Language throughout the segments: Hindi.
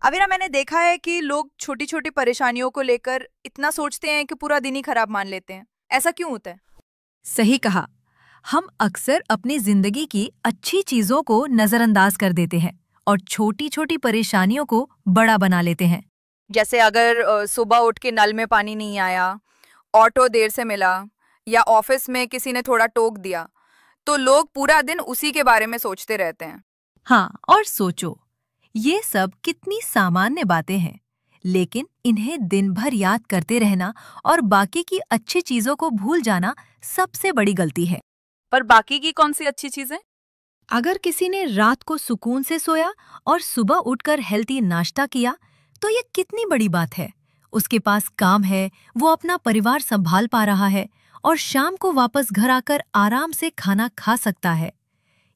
अभी ना मैंने देखा है कि लोग छोटी छोटी परेशानियों को लेकर इतना सोचते हैं कि पूरा दिन ही खराब मान लेते हैं। ऐसा क्यों होता है? सही कहा। हम अक्सर अपनी जिंदगी की अच्छी चीजों को नजरअंदाज कर देते हैं और छोटी छोटी परेशानियों को बड़ा बना लेते हैं। जैसे अगर सुबह उठ के नल में पानी नहीं आया, ऑटो देर से मिला या ऑफिस में किसी ने थोड़ा टोक दिया, तो लोग पूरा दिन उसी के बारे में सोचते रहते हैं। हाँ, और सोचो, ये सब कितनी सामान्य बातें हैं, लेकिन इन्हें दिन भर याद करते रहना और बाकी की अच्छी चीजों को भूल जाना सबसे बड़ी गलती है। पर बाकी की कौन सी अच्छी चीजें? अगर किसी ने रात को सुकून से सोया और सुबह उठकर हेल्दी नाश्ता किया, तो ये कितनी बड़ी बात है। उसके पास काम है, वो अपना परिवार संभाल पा रहा है और शाम को वापस घर आकर आराम से खाना खा सकता है।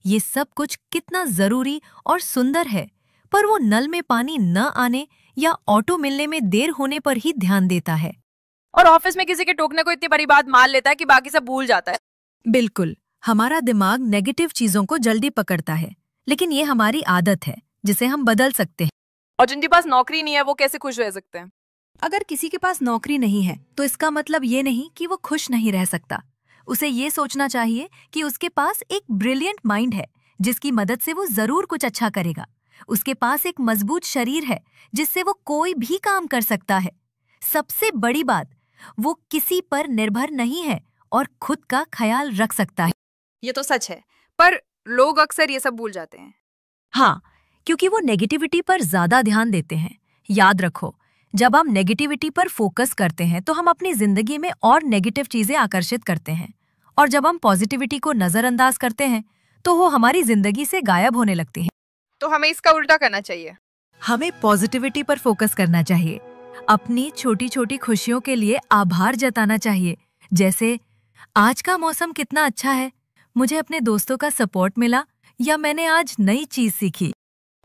ये सब कुछ कितना जरूरी और सुंदर है, पर वो नल में पानी न आने या ऑटो मिलने में देर होने पर ही ध्यान देता है। और ऑफिस में किसी के टोकने को इतनी बड़ी बात मान लेता है कि बाकी सब भूल जाता है। बिल्कुल, हमारा दिमाग नेगेटिव चीजों को जल्दी पकड़ता है, लेकिन ये हमारी आदत है जिसे हम बदल सकते हैं। और जिनके पास नौकरी नहीं है वो कैसे खुश रह सकते हैं? अगर किसी के पास नौकरी नहीं है तो इसका मतलब ये नहीं कि वो खुश नहीं रह सकता। उसे ये सोचना चाहिए कि उसके पास एक ब्रिलियंट माइंड है जिसकी मदद से वो जरूर कुछ अच्छा करेगा। उसके पास एक मजबूत शरीर है जिससे वो कोई भी काम कर सकता है। सबसे बड़ी बात, वो किसी पर निर्भर नहीं है और खुद का ख्याल रख सकता है। ये तो सच है, पर लोग अक्सर ये सब भूल जाते हैं। हाँ, क्योंकि वो नेगेटिविटी पर ज्यादा ध्यान देते हैं। याद रखो, जब हम नेगेटिविटी पर फोकस करते हैं तो हम अपनी जिंदगी में और नेगेटिव चीजें आकर्षित करते हैं, और जब हम पॉजिटिविटी को नजरअंदाज करते हैं तो वो हमारी जिंदगी से गायब होने लगती है। तो हमें इसका उल्टा करना चाहिए। हमें पॉजिटिविटी पर फोकस करना चाहिए। अपनी छोटी छोटी खुशियों के लिए आभार जताना चाहिए, जैसे आज का मौसम कितना अच्छा है, मुझे अपने दोस्तों का सपोर्ट मिला, या मैंने आज नई चीज सीखी।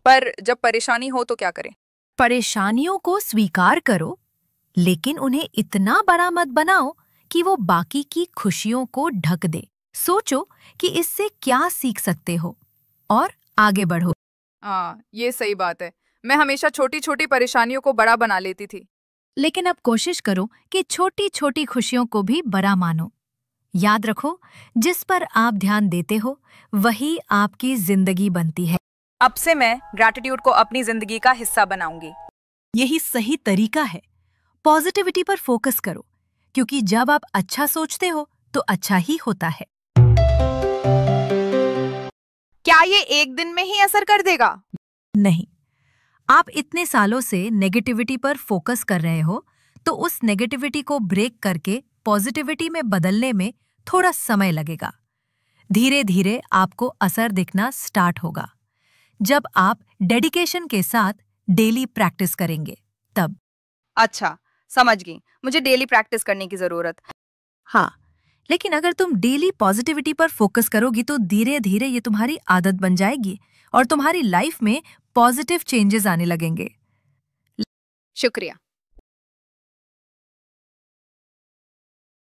पर जब परेशानी हो तो क्या करें? परेशानियों को स्वीकार करो, लेकिन उन्हें इतना बड़ा मत बनाओ कि वो बाकी की खुशियों को ढक दे। सोचो कि इससे क्या सीख सकते हो और आगे बढ़ो। हाँ, ये सही बात है। मैं हमेशा छोटी छोटी परेशानियों को बड़ा बना लेती थी। लेकिन अब कोशिश करो कि छोटी छोटी खुशियों को भी बड़ा मानो। याद रखो, जिस पर आप ध्यान देते हो वही आपकी जिंदगी बनती है। अब से मैं ग्रैटिट्यूड को अपनी जिंदगी का हिस्सा बनाऊंगी। यही सही तरीका है। पॉजिटिविटी पर फोकस करो, क्योंकि जब आप अच्छा सोचते हो तो अच्छा ही होता है। क्या ये एक दिन में ही असर कर देगा? नहीं, आप इतने सालों से नेगेटिविटी पर फोकस कर रहे हो, तो उस नेगेटिविटी को ब्रेक करके पॉजिटिविटी में बदलने में थोड़ा समय लगेगा। धीरे धीरे आपको असर दिखना स्टार्ट होगा। जब आप डेडिकेशन के साथ डेली प्रैक्टिस करेंगे तब। अच्छा, समझ गई। मुझे डेली प्रैक्टिस करने की जरूरत। हाँ, लेकिन अगर तुम डेली पॉजिटिविटी पर फोकस करोगी तो धीरे धीरे ये तुम्हारी आदत बन जाएगी और तुम्हारी लाइफ में पॉजिटिव चेंजेस आने लगेंगे। शुक्रिया।